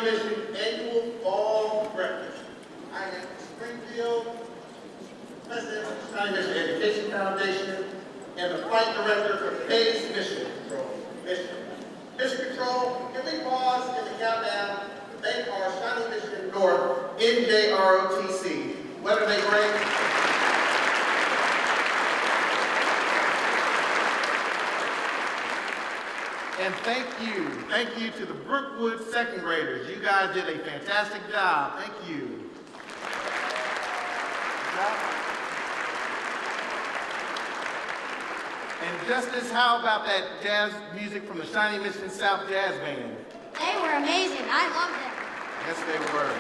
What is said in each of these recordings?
Shawnee Mission annual fall breakfast. I am Springfield, President of the Shawnee Mission Education Foundation, and the Flight Director for Today's Mission Control. Mission Control, can we pause in the countdown to thank our Shawnee Mission North NJROTC. Weather they great. And thank you to the Brookwood second graders. You guys did a fantastic job. Thank you. And Justice, how about that jazz music from the Shawnee Mission South Jazz Band? They were amazing. I loved them. Yes, they were.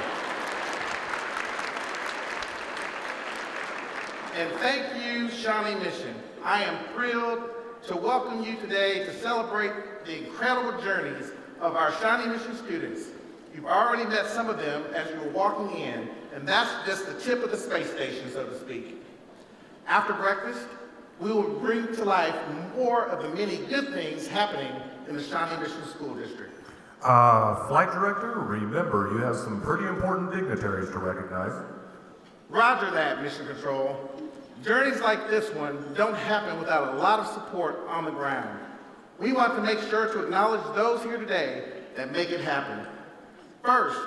And thank you, Shawnee Mission. I am thrilled to welcome you today to celebrate the incredible journeys of our Shawnee Mission students. You've already met some of them as you were walking in, and that's just the tip of the space station, so to speak. After breakfast, we will bring to life more of the many good things happening in the Shawnee Mission School District. Flight Director, remember you have some pretty important dignitaries to recognize. Roger that, Mission Control. Journeys like this one don't happen without a lot of support on the ground. We want to make sure to acknowledge those here today that make it happen. First,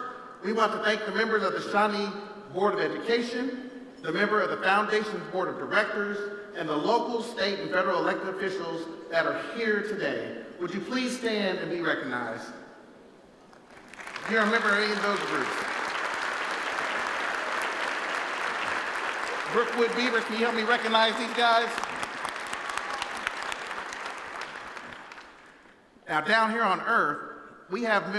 we want to thank the members of the Shawnee Board of Education, the member of the Foundation's Board of Directors, and the local, state, and federal elected officials that are here today. Would you please stand and be recognized? Do you remember any of those groups? Brookwood Beavers, can you help me recognize these guys? Now, down here on Earth, we have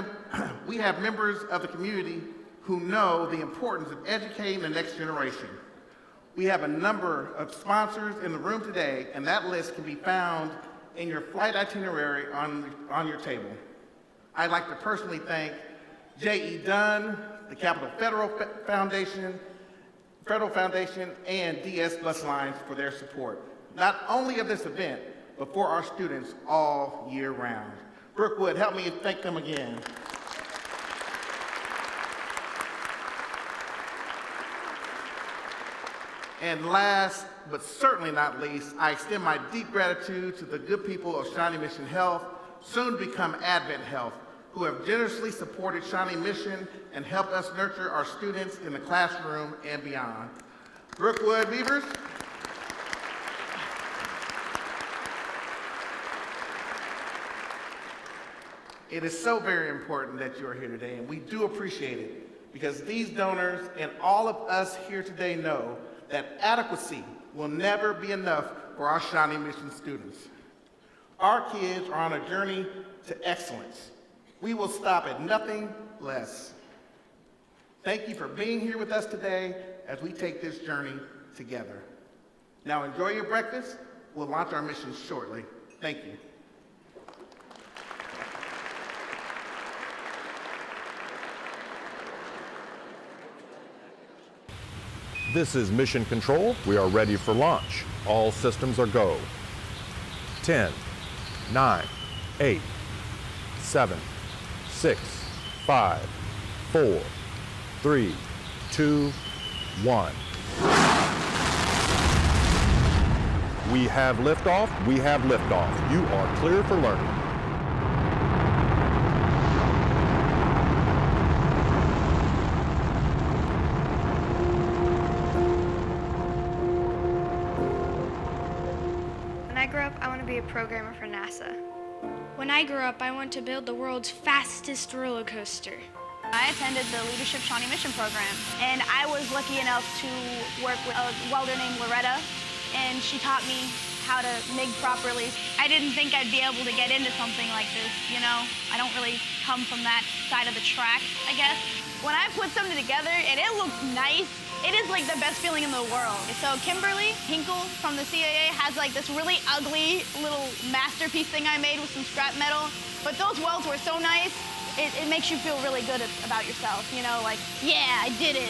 members of the community who know the importance of educating the next generation. We have a number of sponsors in the room today, and that list can be found in your flight itinerary on your table. I'd like to personally thank J.E. Dunn, the Capital Federal Foundation, and DS Bus Lines for their support, not only of this event, but for our students all year round. Brookwood, help me thank them again. And last, but certainly not least, I extend my deep gratitude to the good people of Shawnee Mission Health, soon to become Advent Health, who have generously supported Shawnee Mission and helped us nurture our students in the classroom and beyond. Brookwood Beavers. It is so very important that you are here today, and we do appreciate it, because these donors and all of us here today know that adequacy will never be enough for our Shawnee Mission students. Our kids are on a journey to excellence. We will stop at nothing less. Thank you for being here with us today as we take this journey together. Now enjoy your breakfast. We'll launch our mission shortly. Thank you. This is Mission Control. We are ready for launch. All systems are go. 10, 9, 8, 7, 6, 5, 4, 3, 2, 1. We have liftoff. We have liftoff. You are clear for learning. When I grow up, I want to be a programmer for NASA. When I grow up, I want to build the world's fastest roller coaster. I attended the Leadership Shawnee Mission program, and I was lucky enough to work with a welder named Loretta, and she taught me how to MIG properly. I didn't think I'd be able to get into something like this, you know? I don't really come from that side of the track, I guess. When I put something together and it looks nice, it is like the best feeling in the world. So Kimberly Hinkle from the CAA has like this really ugly little masterpiece thing I made with some scrap metal, but those welds were so nice, it makes you feel really good about yourself, you know, like, yeah, I did it.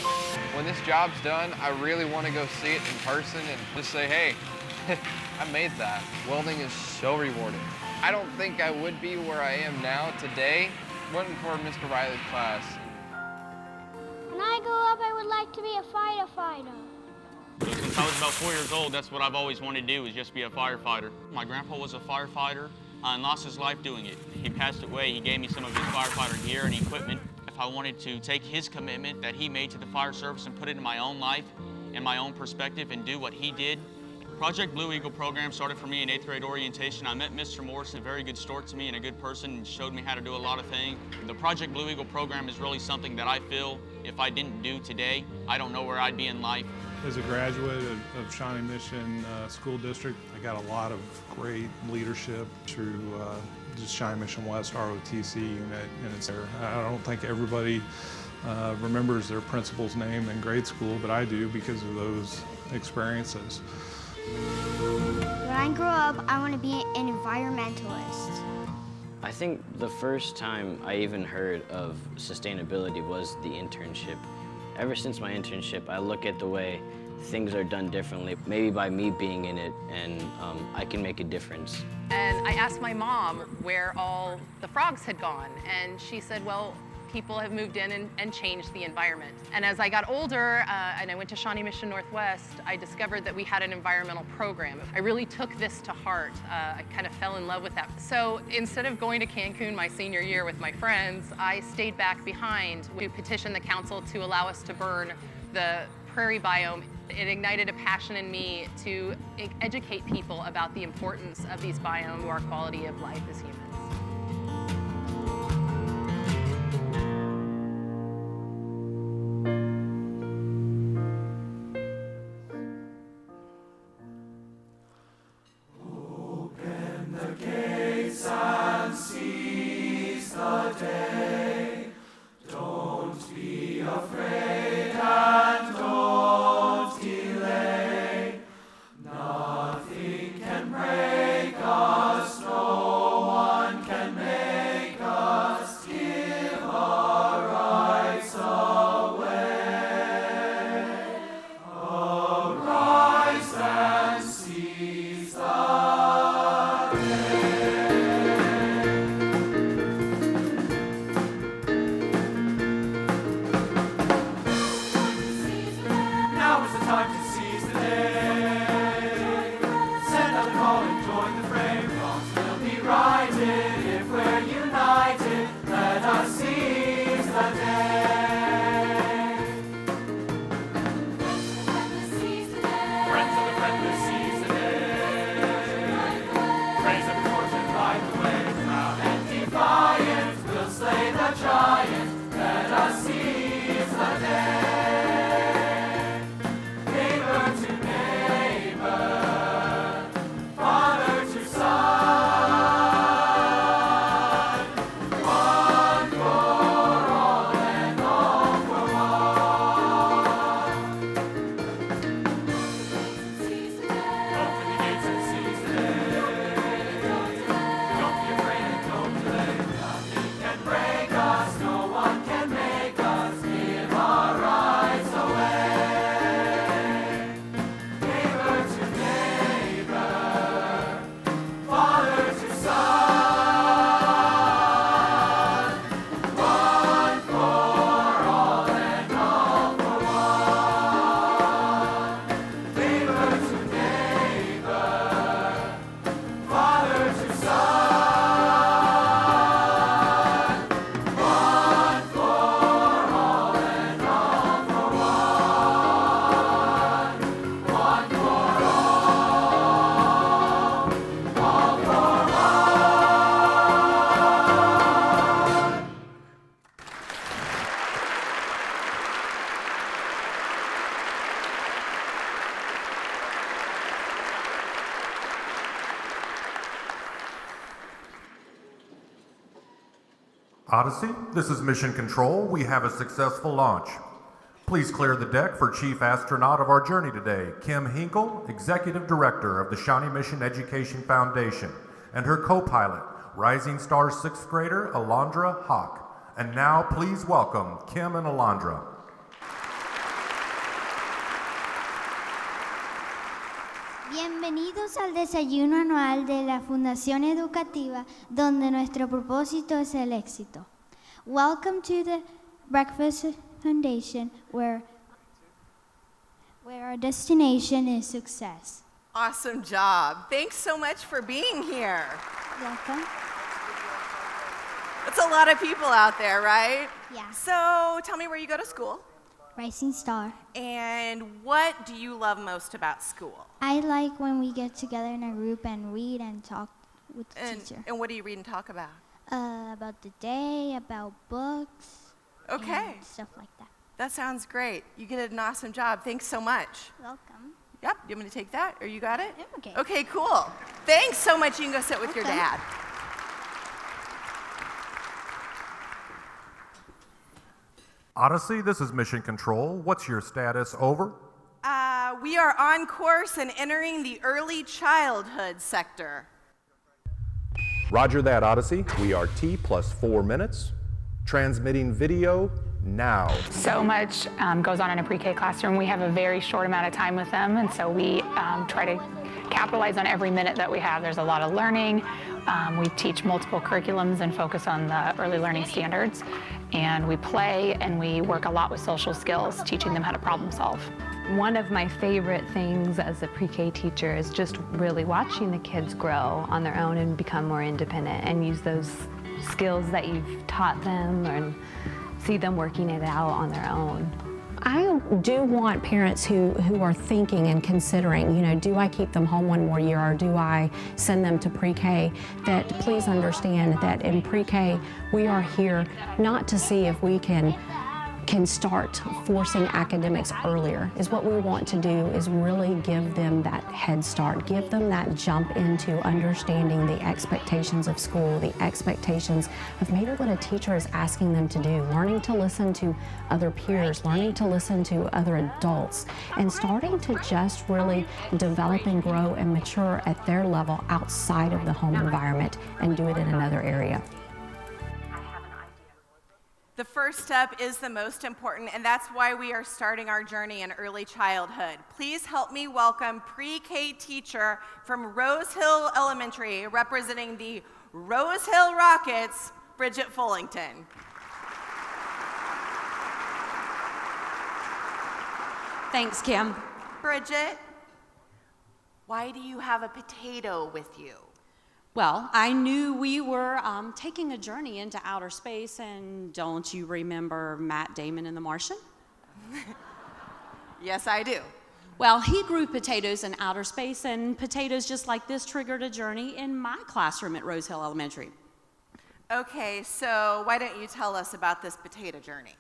When this job's done, I really want to go see it in person and just say, hey, I made that. Welding is so rewarding. I don't think I would be where I am now today went for Mr. Riley's class. When I grow up, I would like to be a firefighter. Since I was about 4 years old, that's what I've always wanted to do, is just be a firefighter. My grandpa was a firefighter and lost his life doing it. He passed away. He gave me some of his firefighter gear and equipment. If I wanted to take his commitment that he made to the fire service and put it in my own life and my own perspective and do what he did. Project Blue Eagle program started for me in 8th grade orientation. I met Mr. Morrison, a very good sport to me and a good person, and showed me how to do a lot of things. The Project Blue Eagle program is really something that I feel if I didn't do today, I don't know where I'd be in life. As a graduate of Shawnee Mission School District, I got a lot of great leadership through the Shawnee Mission West ROTC unit, and it's there. I don't think everybody remembers their principal's name in grade school, but I do because of those experiences. When I grow up, I want to be an environmentalist. I think the first time I even heard of sustainability was the internship. Ever since my internship, I look at the way things are done differently, maybe by me being in it, and I can make a difference. And I asked my mom where all the frogs had gone, and she said, well, people have moved in and changed the environment. And as I got older and I went to Shawnee Mission Northwest, I discovered that we had an environmental program. I really took this to heart. I kind of fell in love with that. So instead of going to Cancun my senior year with my friends, I stayed back behind to petition the council to allow us to burn the prairie biome. It ignited a passion in me to educate people about the importance of these biomes to our quality of life as humans. Odyssey, this is Mission Control. We have a successful launch. Please clear the deck for Chief Astronaut of our journey today, Kim Hinkle, Executive Director of the Shawnee Mission Education Foundation, and her co-pilot, Rising Star 6th grader, Alondra Hawk. And now, please welcome Kim and Alondra. Bienvenidos al desayuno anual de la Fundación Educativa, donde nuestro propósito es el éxito. Welcome to the Breakfast Foundation, where our destination is success. Awesome job. Thanks so much for being here. Welcome. It's a lot of people out there, right? Yeah. So tell me where you go to school. Rising Star. And what do you love most about school? I like when we get together in a group and read and talk with the teacher. And what do you read and talk about? About the day, about books. Okay. And stuff like that. That sounds great. You did an awesome job. Thanks so much. Welcome. Yep. You want me to take that, or you got it? Okay. Okay, cool. Thanks so much. You can go sit with your dad. Odyssey, this is Mission Control. What's your status? Over. We are on course and entering the early childhood sector. Roger that, Odyssey. We are T plus 4 minutes. Transmitting video now. So much goes on in a pre-K classroom. We have a very short amount of time with them, and so we try to capitalize on every minute that we have. There's a lot of learning. We teach multiple curriculums and focus on the early learning standards. And we play and we work a lot with social skills, teaching them how to problem solve. One of my favorite things as a pre-K teacher is just really watching the kids grow on their own and become more independent and use those skills that you've taught them and see them working it out on their own. I do want parents who are thinking and considering, do I keep them home one more year or do I send them to pre-K, that please understand that in pre-K, we are here not to see if we can start forcing academics earlier. Is what we want to do is really give them that head start, give them that jump into understanding the expectations of school, the expectations of maybe what a teacher is asking them to do, learning to listen to other peers, learning to listen to other adults, and starting to just really develop and grow and mature at their level outside of the home environment and do it in another area. The first step is the most important, and that's why we are starting our journey in early childhood. Please help me welcome pre-K teacher from Rose Hill Elementary, representing the Rose Hill Rockets, Bridget Fullington. Thanks, Kim. Bridget, why do you have a potato with you? Well, I knew we were taking a journey into outer space, and don't you remember Matt Damon in The Martian? Yes, I do. Well, he grew potatoes in outer space, and potatoes just like this triggered a journey in my classroom at Rose Hill Elementary. Okay, so why don't you tell us about this potato journey?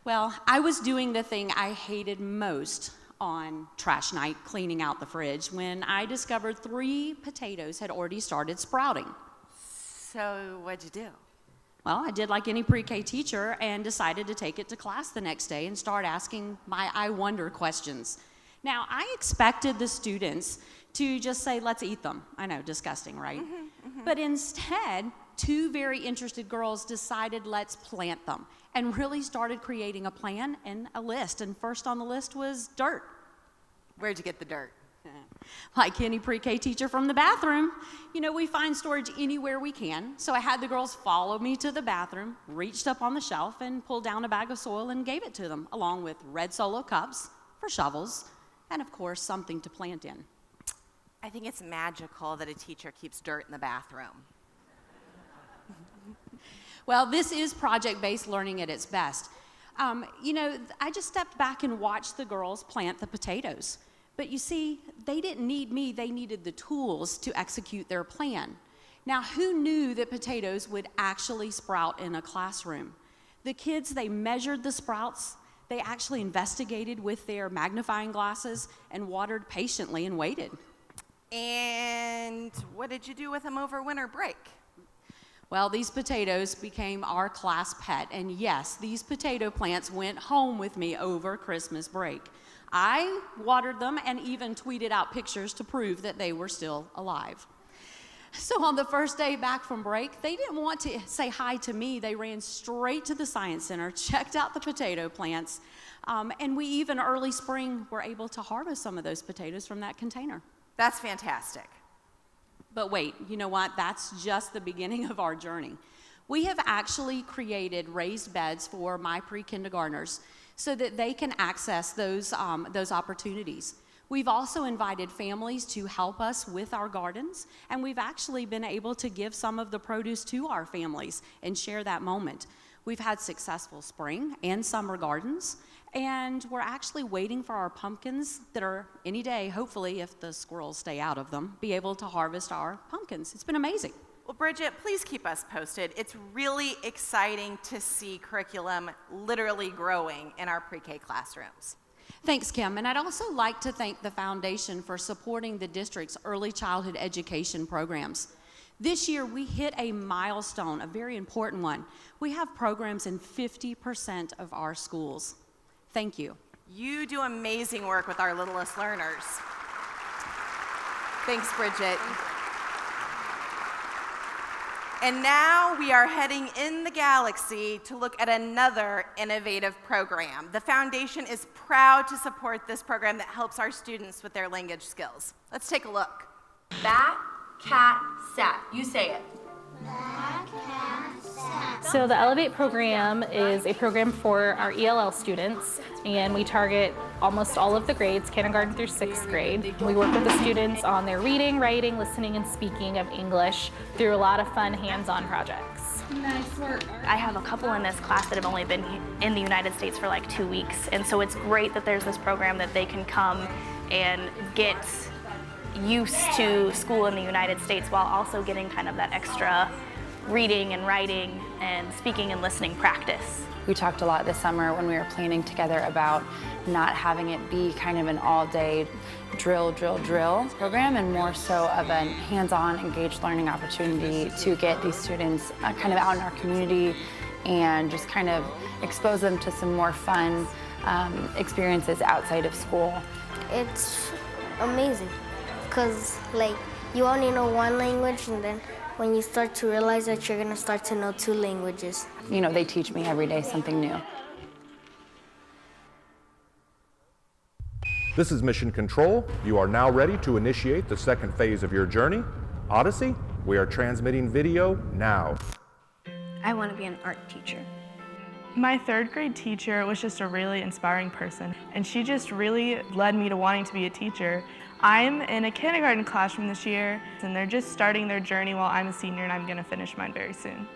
Well, I was doing the thing I hated most on trash night, cleaning out the fridge, when I discovered 3 potatoes had already started sprouting. So what'd you do? Well, I did like any pre-K teacher and decided to take it to class the next day and start asking my I wonder questions. Now, I expected the students to just say, let's eat them. I know, disgusting, right? But instead, 2 very interested girls decided let's plant them and really started creating a plan and a list. And first on the list was dirt. Where'd you get the dirt? Like any pre-K teacher from the bathroom. We find storage anywhere we can. So I had the girls follow me to the bathroom, reached up on the shelf and pulled down a bag of soil and gave it to them, along with red Solo cups for shovels and, of course, something to plant in. I think it's magical that a teacher keeps dirt in the bathroom. Well, this is project-based learning at its best. I just stepped back and watched the girls plant the potatoes. But you see, they didn't need me, they needed the tools to execute their plan. Now, who knew that potatoes would actually sprout in a classroom? The kids, they measured the sprouts, they actually investigated with their magnifying glasses and watered patiently and waited. And what did you do with them over winter break? Well, these potatoes became our class pet, and yes, these potato plants went home with me over Christmas break. I watered them and even tweeted out pictures to prove that they were still alive. So on the first day back from break, they didn't want to say hi to me. They ran straight to the Science Center, checked out the potato plants, and we even early spring were able to harvest some of those potatoes from that container. That's fantastic. But wait, you know what? That's just the beginning of our journey. We have actually created raised beds for my pre-kindergartners so that they can access those opportunities. We've also invited families to help us with our gardens, and we've actually been able to give some of the produce to our families and share that moment. We've had successful spring and summer gardens, and we're actually waiting for our pumpkins that are any day, hopefully, if the squirrels stay out of them, be able to harvest our pumpkins. It's been amazing. Well, Bridget, please keep us posted. It's really exciting to see curriculum literally growing in our pre-K classrooms. Thanks, Kim. And I'd also like to thank the Foundation for supporting the district's early childhood education programs. This year, we hit a milestone, a very important one. We have programs in 50% of our schools. Thank you. You do amazing work with our littlest learners. Thanks, Bridget. And now we are heading in the galaxy to look at another innovative program. The Foundation is proud to support this program that helps our students with their language skills. Let's take a look. Bat, cat, sat. You say it. Bat, cat, sat. So the Elevate program is a program for our ELL students, and we target almost all of the grades, kindergarten through 6th grade. We work with the students on their reading, writing, listening, and speaking of English through a lot of fun hands-on projects. Nice work. I have a couple in this class that have only been in the United States for like 2 weeks, and so it's great that there's this program that they can come and get used to school in the United States while also getting kind of that extra reading and writing and speaking and listening practice. We talked a lot this summer when we were planning together about not having it be kind of an all-day drill program, and more so of a hands-on, engaged learning opportunity to get these students kind of out in our community and just kind of expose them to some more fun experiences outside of school. It's amazing because like you only know one language, and then when you start to realize that you're going to start to know 2 languages. You know, they teach me every day something new. This is Mission Control. You are now ready to initiate the second phase of your journey. Odyssey, we are transmitting video now. I want to be an art teacher. My 3rd grade teacher was just a really inspiring person, and she just really led me to wanting to be a teacher. I'm in a kindergarten classroom this year, and they're just starting their journey while I'm a senior, and I'm going to finish mine very soon.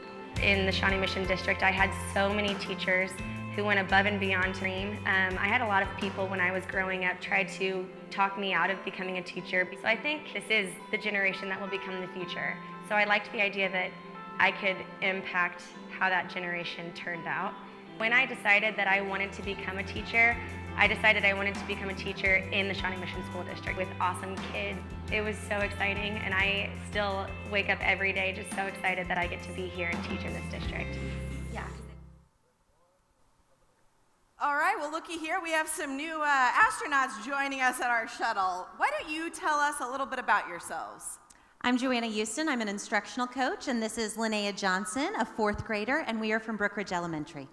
In the Shawnee Mission District, I had so many teachers who went above and beyond to me. I had a lot of people when I was growing up try to talk me out of becoming a teacher. So I think this is the generation that will become the future. So I liked the idea that I could impact how that generation turned out. When I decided that I wanted to become a teacher, I decided I wanted to become a teacher in the Shawnee Mission School District with awesome kids. It was so exciting, and I still wake up every day just so excited that I get to be here and teach in this district. Yeah. All right, well, looky here. We have some new astronauts joining us at our shuttle. Why don't you tell us a little bit about yourselves? I'm Joanna Houston. I'm an instructional coach, and this is Linnea Johnson, a 4th grader, and we are from Brookridge Elementary.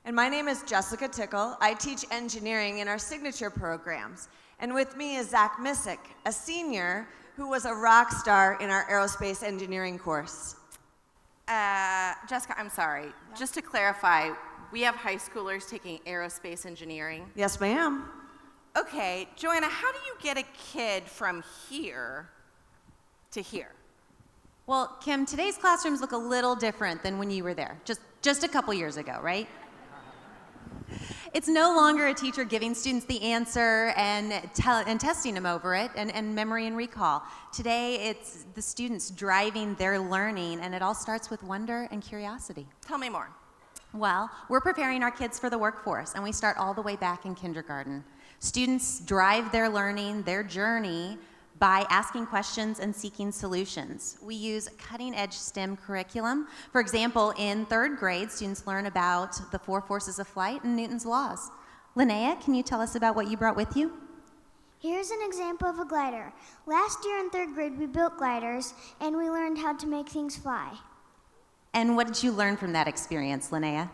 And my name is Jessica Tickle. I teach engineering in our signature programs. And with me is Zach Missick, a senior who was a rock star in our aerospace engineering course. Jessica, I'm sorry. Just to clarify, we have high schoolers taking aerospace engineering. Yes, ma'am. Okay, Joanna, how do you get a kid from here to here? Well, Kim, today's classrooms look a little different than when you were there, just a couple years ago, right? It's no longer a teacher giving students the answer and testing them over it and memory and recall. Today, it's the students driving their learning, and it all starts with wonder and curiosity. Tell me more. Well, we're preparing our kids for the workforce, and we start all the way back in kindergarten. Students drive their learning, their journey, by asking questions and seeking solutions. We use cutting-edge STEM curriculum. For example, in 3rd grade, students learn about the 4 forces of flight and Newton's laws. Linnea, can you tell us about what you brought with you? Here's an example of a glider. Last year in 3rd grade, we built gliders, and we learned how to make things fly. And what did you learn from that experience, Linnea?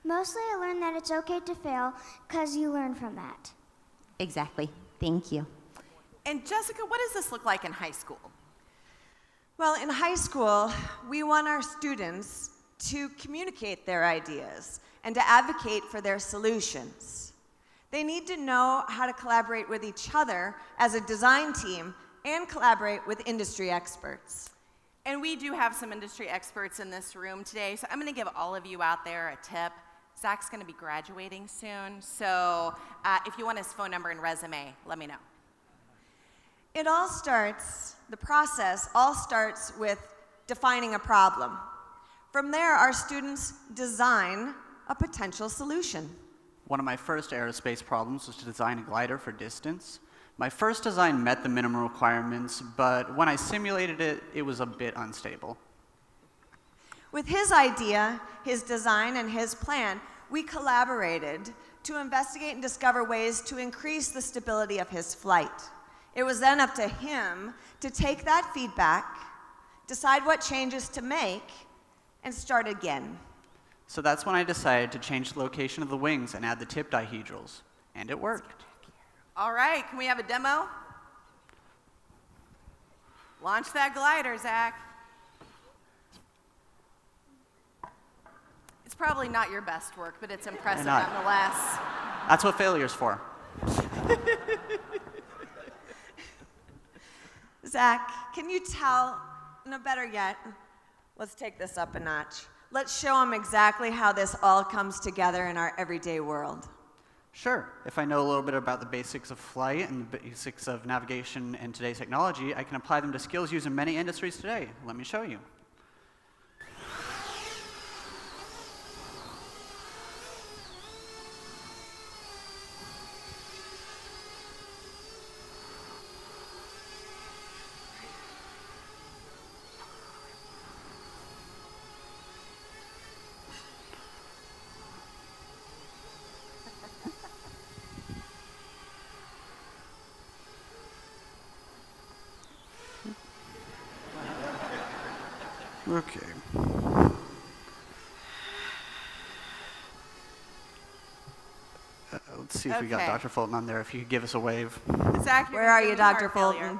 Mostly I learned that it's okay to fail, because you learn from that. Exactly. Thank you. And Jessica, what does this look like in high school? Well, in high school, we want our students to communicate their ideas and to advocate for their solutions. They need to know how to collaborate with each other as a design team and collaborate with industry experts. And we do have some industry experts in this room today, so I'm going to give all of you out there a tip. Zach's going to be graduating soon, so if you want his phone number and resume, let me know. The process all starts with defining a problem. From there, our students design a potential solution. One of my first aerospace problems was to design a glider for distance. My first design met the minimum requirements, but when I simulated it, it was a bit unstable. With his idea, his design, and his plan, we collaborated to investigate and discover ways to increase the stability of his flight. It was then up to him to take that feedback, decide what changes to make, and start again. So that's when I decided to change the location of the wings and add the tip dihedrals, and it worked. All right, can we have a demo? Launch that glider, Zach. It's probably not your best work, but it's impressive nonetheless. That's what failure's for. Zach, can you tell, no, better yet, let's take this up a notch. Let's show him exactly how this all comes together in our everyday world. Sure. If I know a little bit about the basics of flight and the basics of navigation and today's technology, I can apply them to skills used in many industries today. Let me show you. Okay. Let's see if we got Dr. Fulton on there, if you could give us a wave. Zach, where are you, Dr. Fulton?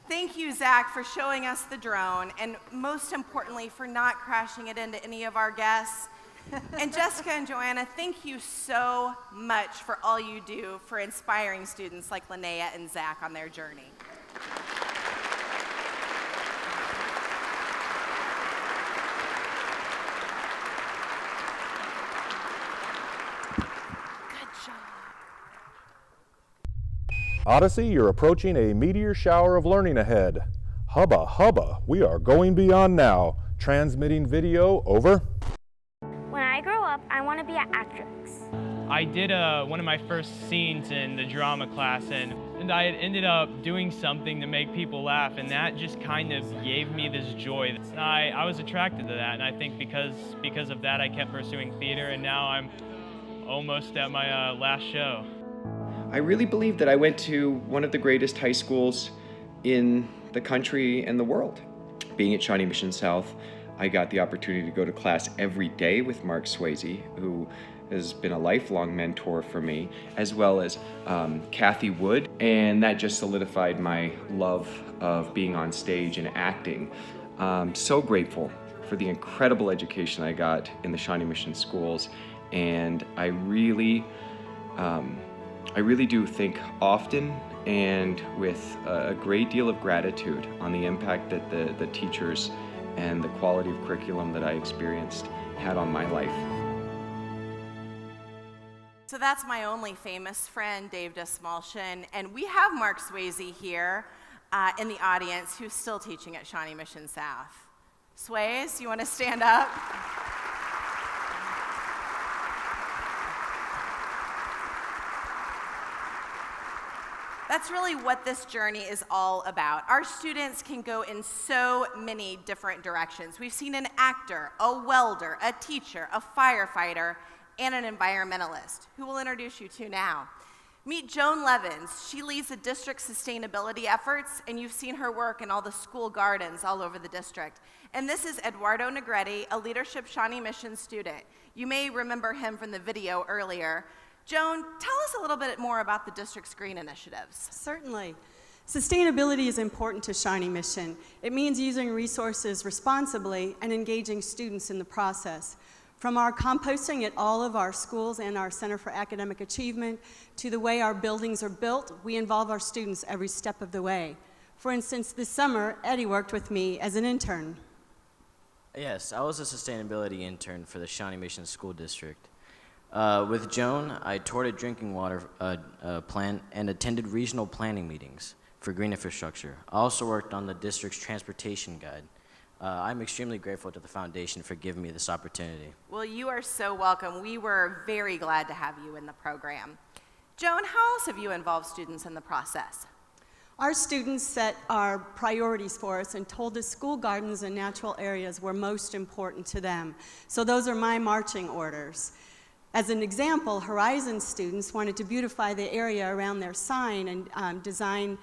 Thank you, Zach, for showing us the drone, and most importantly, for not crashing it into any of our guests. And Jessica and Joanna, thank you so much for all you do for inspiring students like Linnea and Zach on their journey. Odyssey, you're approaching a meteor shower of learning ahead. Hubba, hubba, we are going beyond now. Transmitting video, over. When I grow up, I want to be an actress. I did one of my first scenes in the drama class, and I had ended up doing something to make people laugh, and that just kind of gave me this joy. I was attracted to that, and I think because of that, I kept pursuing theater, and now I'm almost at my last show. I really believe that I went to one of the greatest high schools in the country and the world. Being at Shawnee Mission South, I got the opportunity to go to class every day with Mark Swayze, who has been a lifelong mentor for me, as well as Kathy Wood, and that just solidified my love of being on stage and acting. So grateful for the incredible education I got in the Shawnee Mission schools, and I really do think often and with a great deal of gratitude on the impact that the teachers and the quality of curriculum that I experienced had on my life. So that's my only famous friend, Dave Desmalshin, and we have Mark Swayze here in the audience who's still teaching at Shawnee Mission South. Swayze, you want to stand up? That's really what this journey is all about. Our students can go in so many different directions. We've seen an actor, a welder, a teacher, a firefighter, and an environmentalist, who we'll introduce you to now. Meet Joan Levins. She leads the district's sustainability efforts, and you've seen her work in all the school gardens all over the district. And this is Eduardo Negretti, a Leadership Shawnee Mission student. You may remember him from the video earlier. Joan, tell us a little bit more about the district's green initiatives. Certainly. Sustainability is important to Shawnee Mission. It means using resources responsibly and engaging students in the process. From our composting at all of our schools and our Center for Academic Achievement to the way our buildings are built, we involve our students every step of the way. For instance, this summer, Eddie worked with me as an intern. Yes, I was a sustainability intern for the Shawnee Mission School District. With Joan, I toured a drinking water plant and attended regional planning meetings for green infrastructure. I also worked on the district's transportation guide. I'm extremely grateful to the foundation for giving me this opportunity. Well, you are so welcome. We were very glad to have you in the program. Joan, how else have you involved students in the process? Our students set our priorities for us and told us school gardens and natural areas were most important to them. So those are my marching orders. As an example, Horizon students wanted to beautify the area around their sign and design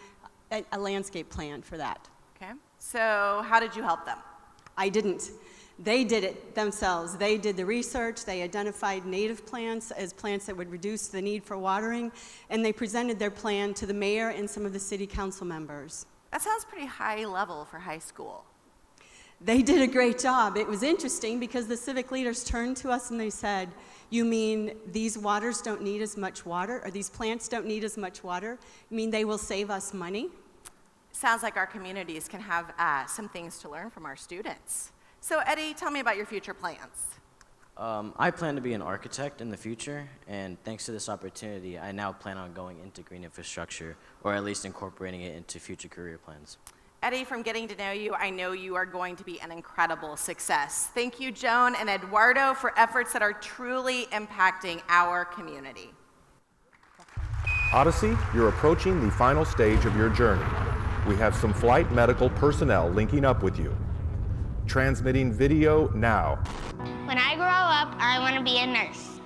a landscape plan for that. Okay. So how did you help them? I didn't. They did it themselves. They did the research, they identified native plants as plants that would reduce the need for watering, and they presented their plan to the mayor and some of the city council members. That sounds pretty high level for high school. They did a great job. It was interesting because the civic leaders turned to us and they said, "You mean these waters don't need as much water, or these plants don't need as much water? You mean they will save us money?" Sounds like our communities can have some things to learn from our students. So Eddie, tell me about your future plans. I plan to be an architect in the future, and thanks to this opportunity, I now plan on going into green infrastructure, or at least incorporating it into future career plans. Eddie, from getting to know you, I know you are going to be an incredible success. Thank you, Joan and Eduardo, for efforts that are truly impacting our community. Odyssey, you're approaching the final stage of your journey. We have some flight medical personnel linking up with you. Transmitting video now. When I grow up, I want to be a nurse.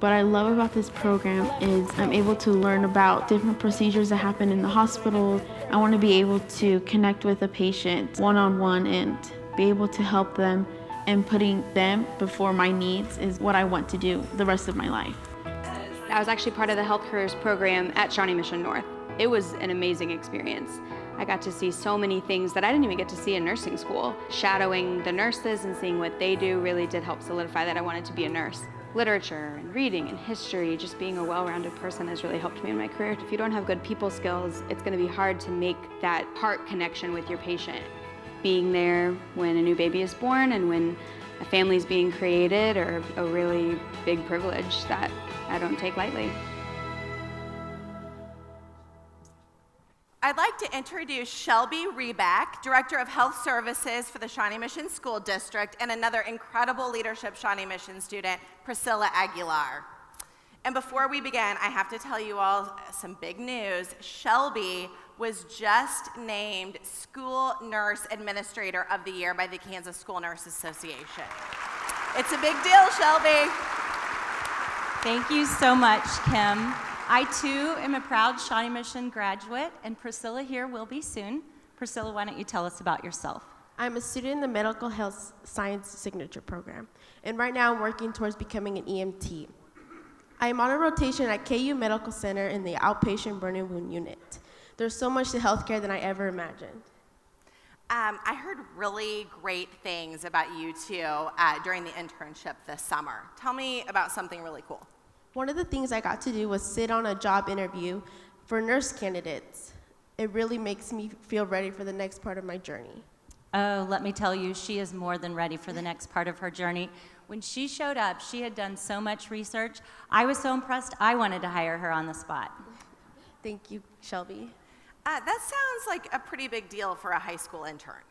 What I love about this program is I'm able to learn about different procedures that happen in the hospital. I want to be able to connect with a patient one-on-one and be able to help them, and putting them before my needs is what I want to do the rest of my life. I was actually part of the Health Careers program at Shawnee Mission North. It was an amazing experience. I got to see so many things that I didn't even get to see in nursing school. Shadowing the nurses and seeing what they do really did help solidify that I wanted to be a nurse. Literature and reading and history, just being a well-rounded person has really helped me in my career. If you don't have good people skills, it's going to be hard to make that heart connection with your patient. Being there when a new baby is born and when a family is being created are a really big privilege that I don't take lightly. I'd like to introduce Shelby Reback, Director of Health Services for the Shawnee Mission School District, and another incredible leadership Shawnee Mission student, Priscilla Aguilar. And before we begin, I have to tell you all some big news. Shelby was just named School Nurse Administrator of the Year by the Kansas School Nurse Association. It's a big deal, Shelby. Thank you so much, Kim. I too am a proud Shawnee Mission graduate, and Priscilla here will be soon. Priscilla, why don't you tell us about yourself? I'm a student in the Medical Health Science Signature Program, and right now I'm working towards becoming an EMT. I am on a rotation at KU Medical Center in the outpatient burn and wound unit. There's so much to healthcare than I ever imagined. I heard really great things about you two during the internship this summer. Tell me about something really cool. One of the things I got to do was sit on a job interview for nurse candidates. It really makes me feel ready for the next part of my journey. Oh, let me tell you, she is more than ready for the next part of her journey. When she showed up, she had done so much research. I was so impressed, I wanted to hire her on the spot. Thank you, Shelby. That sounds like a pretty big deal for a high school intern.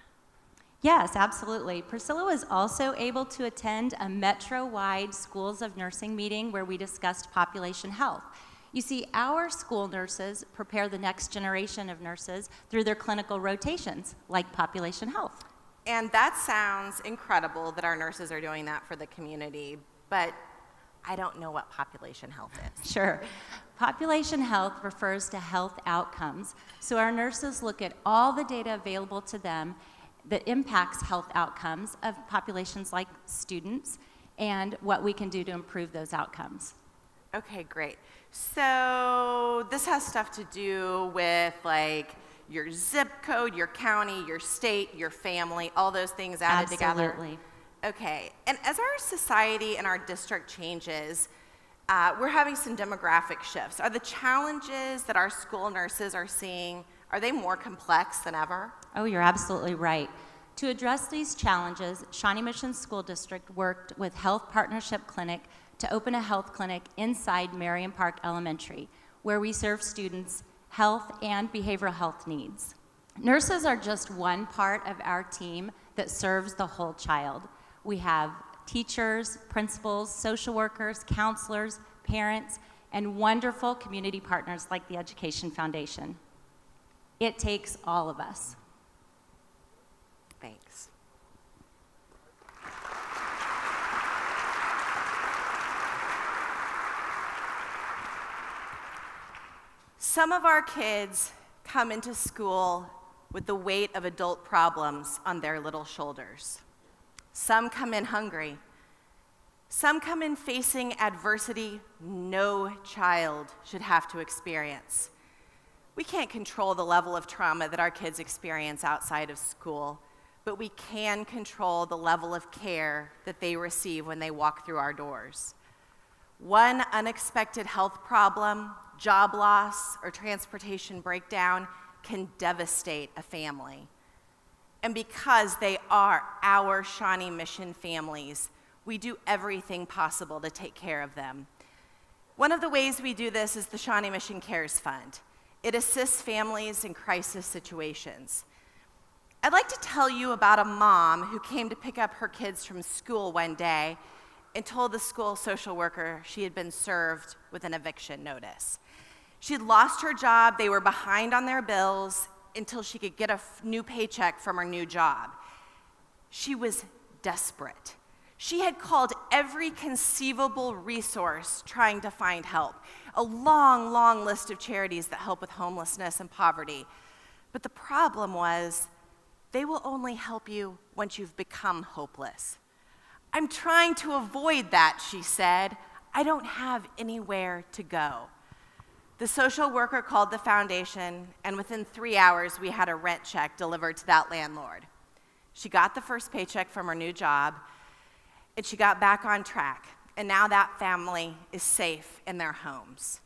Yes, absolutely. Priscilla was also able to attend a metro-wide Schools of Nursing meeting where we discussed population health. You see, our school nurses prepare the next generation of nurses through their clinical rotations, like population health. And that sounds incredible that our nurses are doing that for the community, but I don't know what population health is. Sure. Population health refers to health outcomes. So our nurses look at all the data available to them that impacts health outcomes of populations like students and what we can do to improve those outcomes. Okay, great. So this has stuff to do with like your zip code, your county, your state, your family, all those things added together? Absolutely. Okay, and as our society and our district changes, we're having some demographic shifts. Are the challenges that our school nurses are seeing, are they more complex than ever? Oh, you're absolutely right. To address these challenges, Shawnee Mission School District worked with Health Partnership Clinic to open a health clinic inside Marion Park Elementary, where we serve students' health and behavioral health needs. Nurses are just one part of our team that serves the whole child. We have teachers, principals, social workers, counselors, parents, and wonderful community partners like the Education Foundation. It takes all of us. Thanks. Some of our kids come into school with the weight of adult problems on their little shoulders. Some come in hungry. Some come in facing adversity no child should have to experience. We can't control the level of trauma that our kids experience outside of school, but we can control the level of care that they receive when they walk through our doors. One unexpected health problem, job loss, or transportation breakdown can devastate a family. And because they are our Shawnee Mission families, we do everything possible to take care of them. One of the ways we do this is the Shawnee Mission Cares Fund. It assists families in crisis situations. I'd like to tell you about a mom who came to pick up her kids from school one day and told the school social worker she had been served with an eviction notice. She'd lost her job, they were behind on their bills until she could get a new paycheck from her new job. She was desperate. She had called every conceivable resource trying to find help, a long, long list of charities that help with homelessness and poverty. But the problem was, they will only help you once you've become hopeless. I'm trying to avoid that, she said. I don't have anywhere to go. The social worker called the foundation, and within 3 hours, we had a rent check delivered to that landlord. She got the first paycheck from her new job, and she got back on track, and now that family is safe in their homes.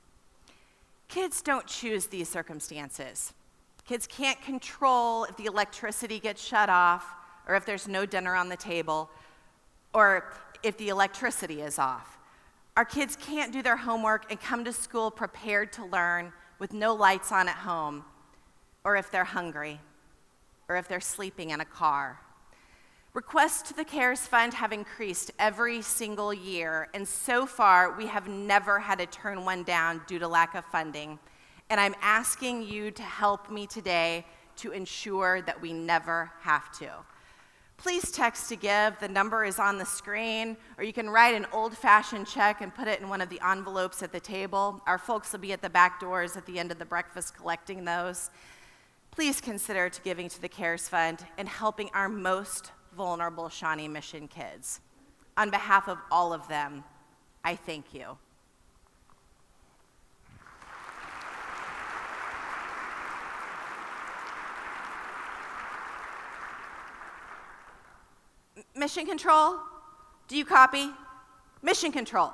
Kids don't choose these circumstances. Kids can't control if the electricity gets shut off, or if there's no dinner on the table, or if the electricity is off. Our kids can't do their homework and come to school prepared to learn with no lights on at home, or if they're hungry, or if they're sleeping in a car. Requests to the CARES Fund have increased every single year, and so far we have never had to turn one down due to lack of funding. And I'm asking you to help me today to ensure that we never have to. Please text to give. The number is on the screen, or you can write an old-fashioned check and put it in one of the envelopes at the table. Our folks will be at the back doors at the end of the breakfast collecting those. Please consider to giving to the CARES Fund and helping our most vulnerable Shawnee Mission kids. On behalf of all of them, I thank you. Mission Control, do you copy? Mission Control.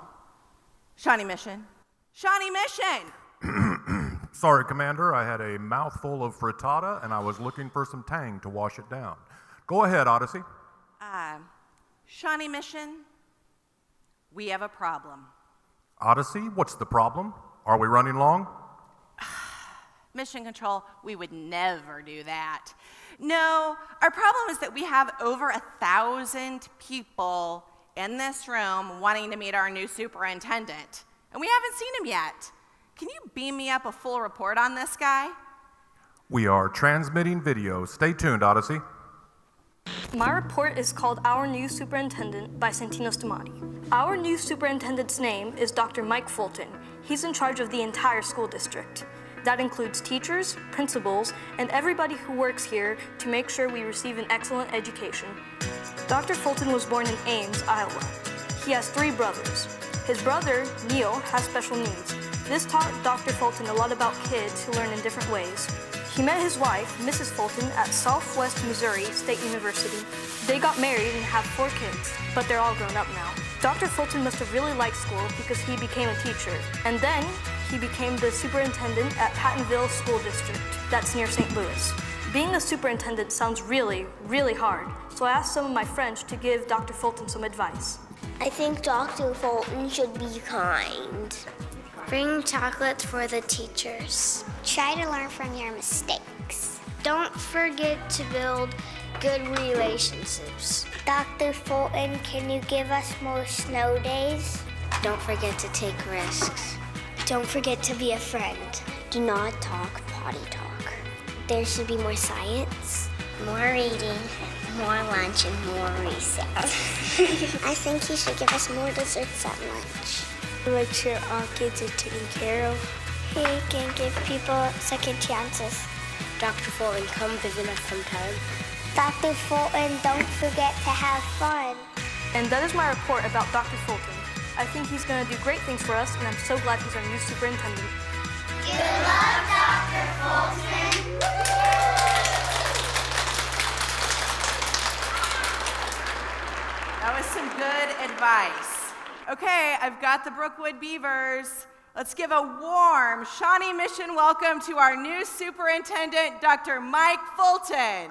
Shawnee Mission. Shawnee Mission! Sorry, Commander, I had a mouthful of frittata and I was looking for some tang to wash it down. Go ahead, Odyssey. Shawnee Mission, we have a problem. Odyssey, what's the problem? Are we running long? Mission Control, we would never do that. No, our problem is that we have over 1,000 people in this room wanting to meet our new superintendent, and we haven't seen him yet. Can you beam me up a full report on this guy? We are transmitting video. Stay tuned, Odyssey. My report is called Our New Superintendent by Santino Stamati. Our new superintendent's name is Dr. Mike Fulton. He's in charge of the entire school district. That includes teachers, principals, and everybody who works here to make sure we receive an excellent education. Dr. Fulton was born in Ames, Iowa. He has 3 brothers. His brother, Neil, has special needs. This taught Dr. Fulton a lot about kids who learn in different ways. He met his wife, Mrs. Fulton, at Southwest Missouri State University. They got married and have 4 kids, but they're all grown up now. Dr. Fulton must have really liked school because he became a teacher. And then he became the superintendent at Pattonville School District, that's near St. Louis. Being a superintendent sounds really, really hard, so I asked some of my friends to give Dr. Fulton some advice. I think Dr. Fulton should be kind. Bring chocolates for the teachers. Try to learn from your mistakes. Don't forget to build good relationships. Dr. Fulton, can you give us more snow days? Don't forget to take risks. Don't forget to be a friend. Do not talk potty talk. There should be more science, More reading, more lunch, and more recess. I think he should give us more desserts at lunch. Make sure all kids are taken care of. He can give people second chances. Dr. Fulton, come visit us sometime. Dr. Fulton, don't forget to have fun. And that is my report about Dr. Fulton. I think he's going to do great things for us, and I'm so glad he's our new superintendent. Good luck, Dr. Fulton. That was some good advice. Okay, I've got the Brookwood Beavers. Let's give a warm Shawnee Mission welcome to our new superintendent, Dr. Mike Fulton.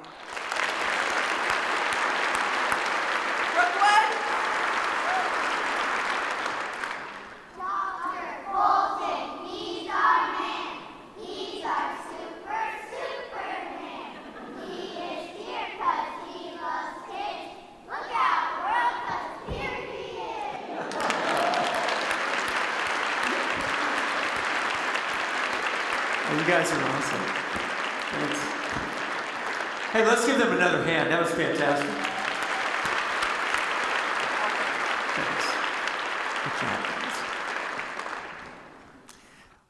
Brookwood? Dr. Fulton, he's our man. He's our superman. He is here 'cause he loves kids. Look out, world, 'cause here he is. Oh, you guys are awesome. Thanks. Hey, let's give them another hand. That was fantastic. Thanks. Good job, guys.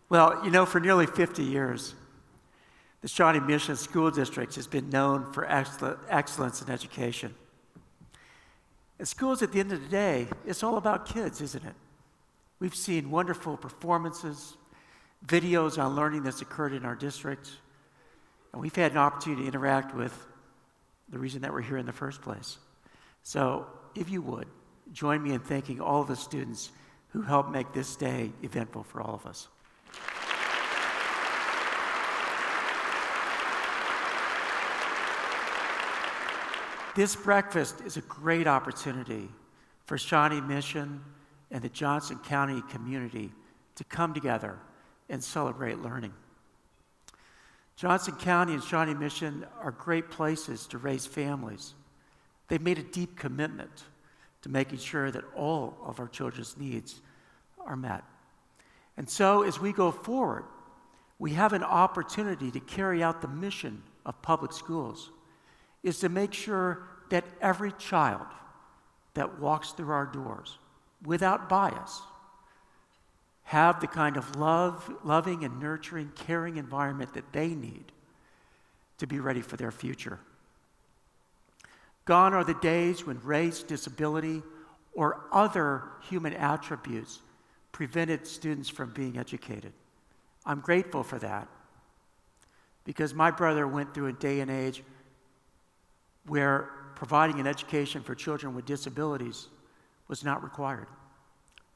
Well, you know, for nearly 50 years, the Shawnee Mission School District has been known for excellence in education. And schools, at the end of the day, it's all about kids, isn't it? We've seen wonderful performances, videos on learning that's occurred in our district, and we've had an opportunity to interact with the reason that we're here in the first place. So, if you would, join me in thanking all of the students who helped make this day eventful for all of us. This breakfast is a great opportunity for Shawnee Mission and the Johnson County community to come together and celebrate learning. Johnson County and Shawnee Mission are great places to raise families. They've made a deep commitment to making sure that all of our children's needs are met. And so as we go forward, we have an opportunity to carry out the mission of public schools, is to make sure that every child that walks through our doors, without bias, have the kind of loving and nurturing, caring environment that they need to be ready for their future. Gone are the days when race, disability, or other human attributes prevented students from being educated. I'm grateful for that, because my brother went through a day and age where providing an education for children with disabilities was not required.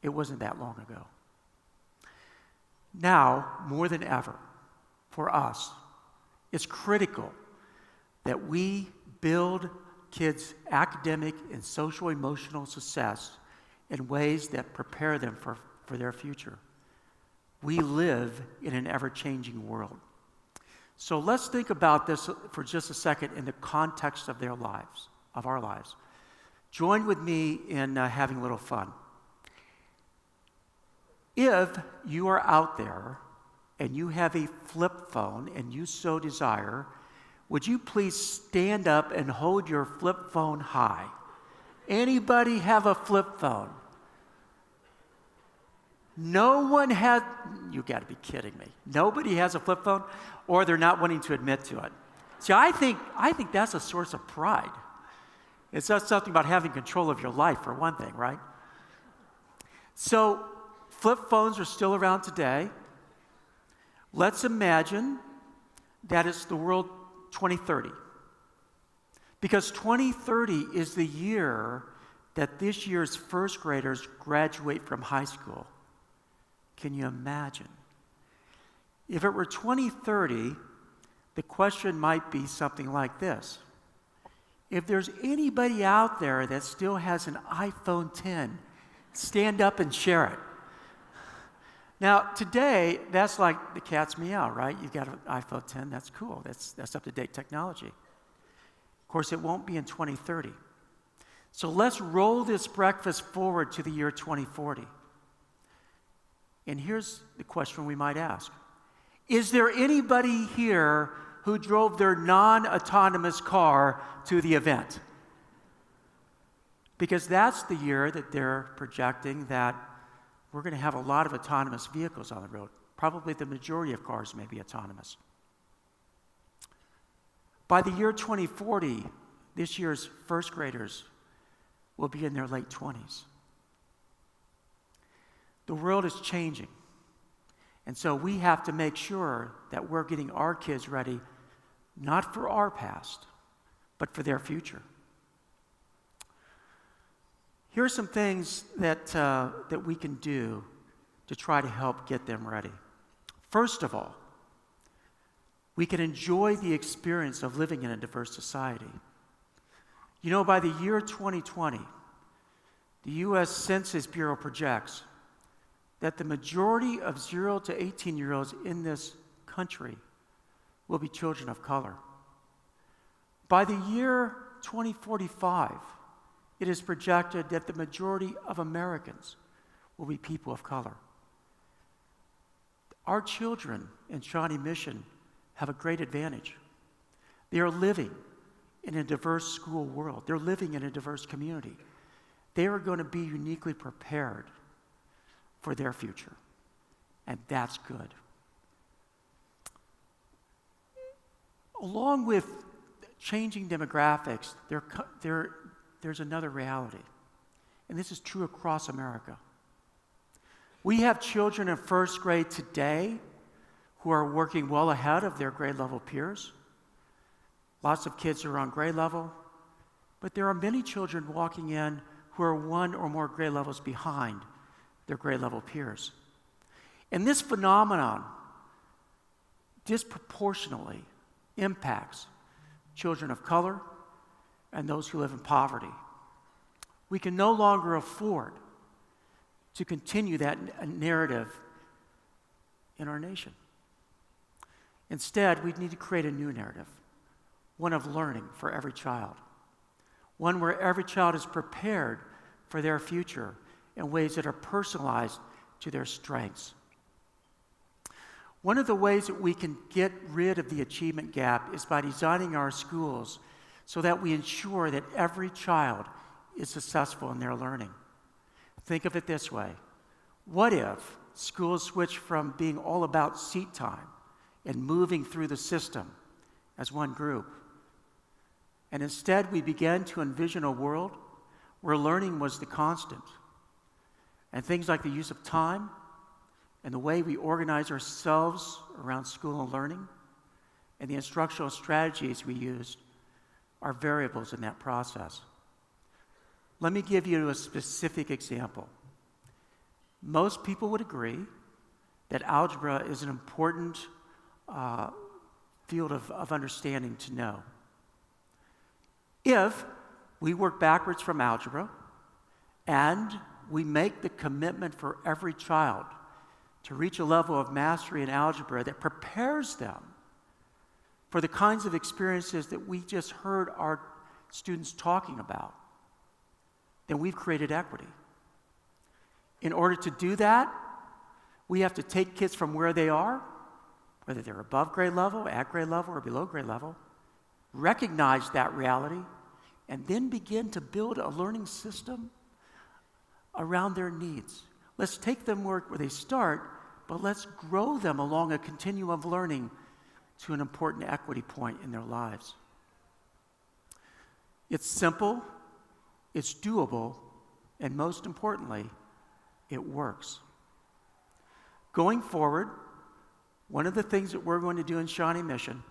It wasn't that long ago. Now, more than ever, for us, it's critical that we build kids' academic and social-emotional success in ways that prepare them for their future. We live in an ever-changing world. So let's think about this for just a second in the context of their lives, of our lives. Join with me in having a little fun. If you are out there and you have a flip phone and you so desire, would you please stand up and hold your flip phone high? Anybody have a flip phone? No one has, you got to be kidding me. Nobody has a flip phone, or they're not wanting to admit to it. See, I think that's a source of pride. It's not something about having control of your life, for one thing, right? So, flip phones are still around today. Let's imagine that it's the world 2030. Because 2030 is the year that this year's first graders graduate from high school. Can you imagine? If it were 2030, the question might be something like this. If there's anybody out there that still has an iPhone 10, stand up and share it. Now, today, that's like the cat's meow, right? You've got an iPhone 10, that's cool. That's up-to-date technology. Of course, it won't be in 2030. So let's roll this breakfast forward to the year 2040. And here's the question we might ask. Is there anybody here who drove their non-autonomous car to the event? Because that's the year that they're projecting that we're going to have a lot of autonomous vehicles on the road. Probably the majority of cars may be autonomous. By the year 2040, this year's first graders will be in their late 20s. The world is changing. And so we have to make sure that we're getting our kids ready, not for our past, but for their future. Here are some things that we can do to try to help get them ready. First of all, we can enjoy the experience of living in a diverse society. You know, by the year 2020, the U.S. Census Bureau projects that the majority of 0 to 18-year-olds in this country will be children of color. By the year 2045, it is projected that the majority of Americans will be people of color. Our children in Shawnee Mission have a great advantage. They are living in a diverse school world. They're living in a diverse community. They are going to be uniquely prepared for their future, and that's good. Along with changing demographics, there's another reality, and this is true across America. We have children in first grade today who are working well ahead of their grade level peers. Lots of kids are on grade level, but there are many children walking in who are one or more grade levels behind their grade level peers. And this phenomenon disproportionately impacts children of color and those who live in poverty. We can no longer afford to continue that narrative in our nation. Instead, we need to create a new narrative, one of learning for every child, one where every child is prepared for their future in ways that are personalized to their strengths. One of the ways that we can get rid of the achievement gap is by designing our schools so that we ensure that every child is successful in their learning. Think of it this way. What if schools switched from being all about seat time and moving through the system as one group, and instead we began to envision a world where learning was the constant, and things like the use of time and the way we organize ourselves around school and learning and the instructional strategies we used are variables in that process. Let me give you a specific example. Most people would agree that algebra is an important field of understanding to know. If we work backwards from algebra and we make the commitment for every child to reach a level of mastery in algebra that prepares them for the kinds of experiences that we just heard our students talking about, then we've created equity. In order to do that, we have to take kids from where they are, whether they're above grade level, at grade level, or below grade level, recognize that reality, and then begin to build a learning system around their needs. Let's take them where they start, but let's grow them along a continuum of learning to an important equity point in their lives. It's simple, it's doable, and most importantly, it works. Going forward, One of the things that we're going to do in Shawnee Mission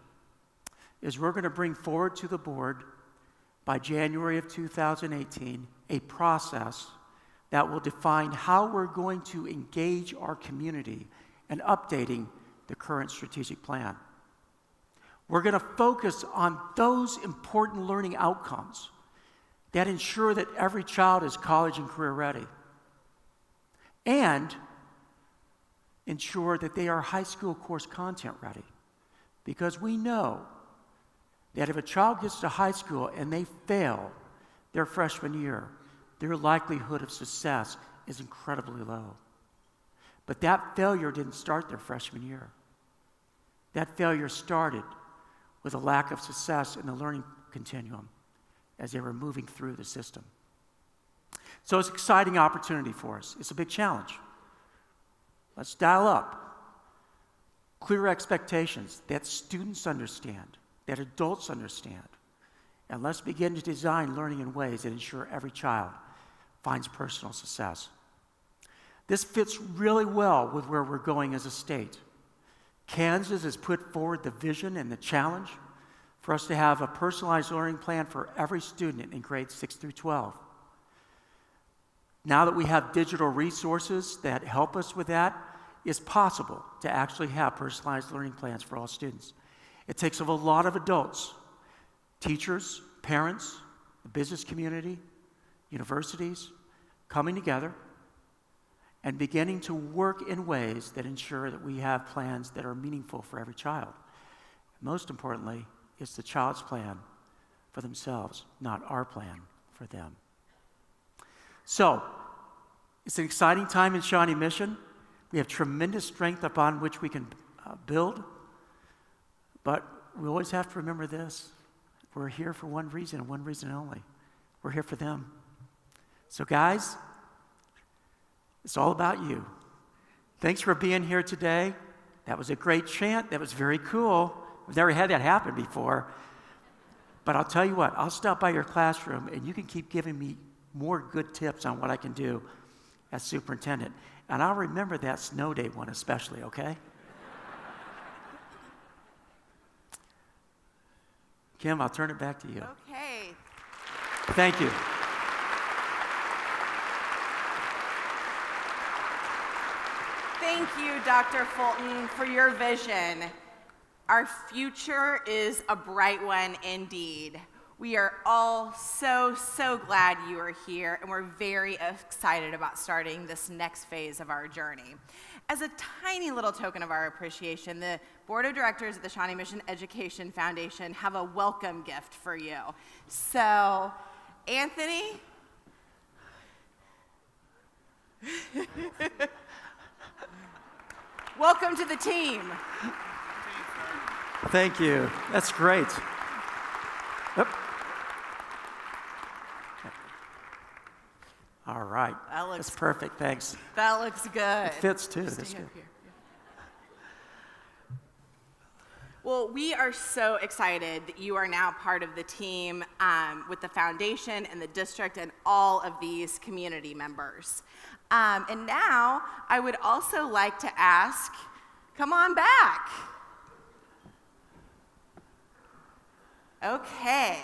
is we're going to bring forward to the board by January of 2018 a process that will define how we're going to engage our community in updating the current strategic plan. We're going to focus on those important learning outcomes that ensure that every child is college and career ready, and ensure that they are high school course content ready. Because we know that if a child gets to high school and they fail their freshman year, their likelihood of success is incredibly low. But that failure didn't start their freshman year. That failure started with a lack of success in the learning continuum as they were moving through the system. So it's an exciting opportunity for us. It's a big challenge. Let's dial up clear expectations that students understand, that adults understand, and let's begin to design learning in ways that ensure every child finds personal success. This fits really well with where we're going as a state. Kansas has put forward the vision and the challenge for us to have a personalized learning plan for every student in grades 6 through 12. Now that we have digital resources that help us with that, it's possible to actually have personalized learning plans for all students. It takes a lot of adults, teachers, parents, the business community, universities, coming together and beginning to work in ways that ensure that we have plans that are meaningful for every child. Most importantly, it's the child's plan for themselves, not our plan for them. So, it's an exciting time in Shawnee Mission. We have tremendous strength upon which we can build, but we always have to remember this. We're here for one reason and one reason only. We're here for them. So guys, it's all about you. Thanks for being here today. That was a great chant. That was very cool. We've never had that happen before. But I'll tell you what, I'll stop by your classroom and you can keep giving me more good tips on what I can do as superintendent. And I'll remember that snow day one especially, okay? Kim, I'll turn it back to you. Okay. Thank you. Thank you, Dr. Fulton, for your vision. Our future is a bright one indeed. We are all so glad you are here, and we're very excited about starting this next phase of our journey. As a tiny little token of our appreciation, the Board of Directors of the Shawnee Mission Education Foundation have a welcome gift for you. So, Anthony? Welcome to the team. Thank you. That's great. Yep. All right. That's perfect. Thanks. That looks good. It fits too. Stay That's up good. here. Well, we are so excited that you are now part of the team with the foundation and the district and all of these community members. And now I would also like to ask, come on back. Okay.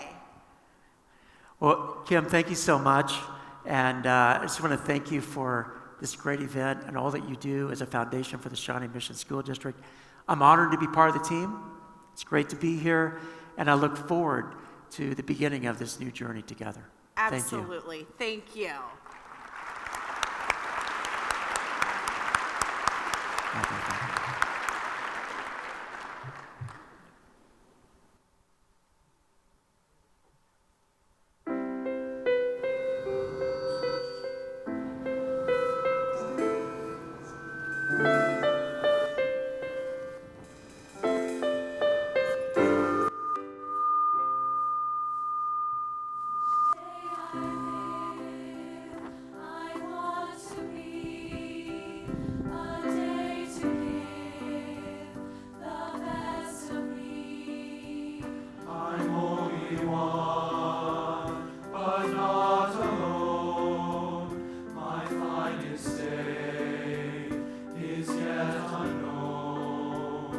Well, Kim, thank you so much. And I just want to thank you for this great event and all that you do as a foundation for the Shawnee Mission School District. I'm honored to be part of the team. It's great to be here, and I look forward to the beginning of this new journey together. Absolutely. Thank you. Is yet unknown.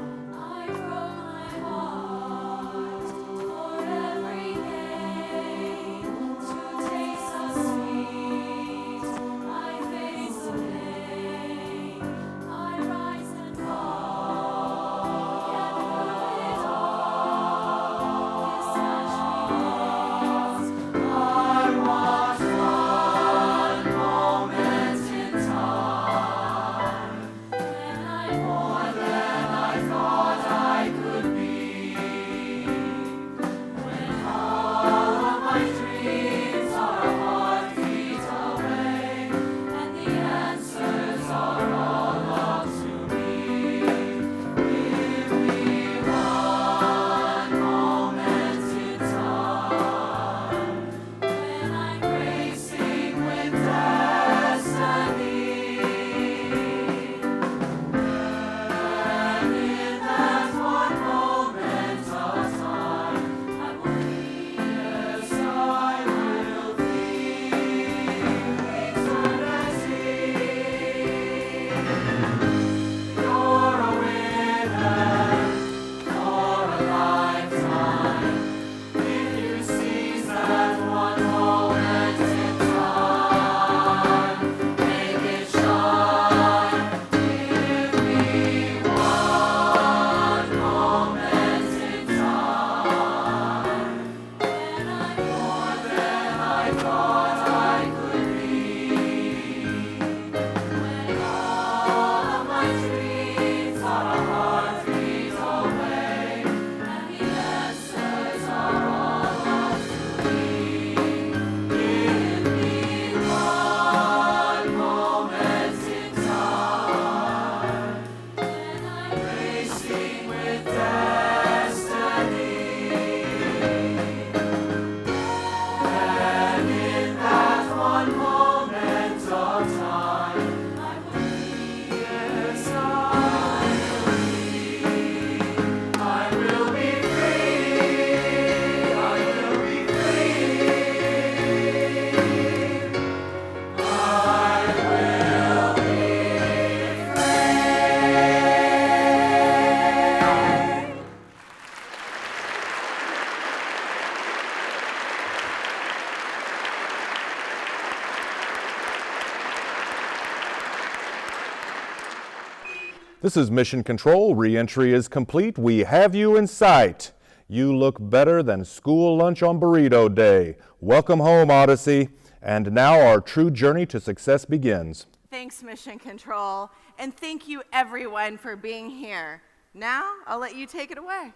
This is Mission Control. Re-entry is complete. We have you in sight. You look better than school lunch on burrito day. Welcome home, Odyssey. And now our true journey to success begins. Thanks, Mission Control. And thank you, everyone, for being here. Now, I'll let you take it away.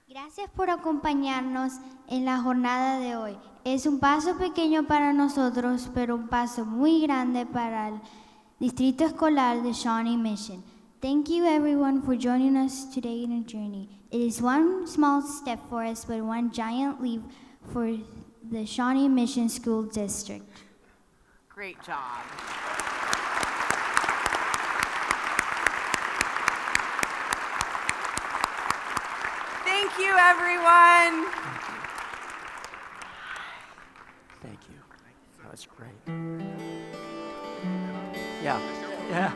Gracias por acompañarnos en la jornada de hoy. Es un paso pequeño para nosotros, pero un paso muy grande para el Distrito Escolar de Shawnee Mission. Thank you everyone for joining us today in our journey. It is one small step for us, but one giant leap for the Shawnee Mission School District. Great job. Thank you, everyone. Thank you. That was great. Yeah.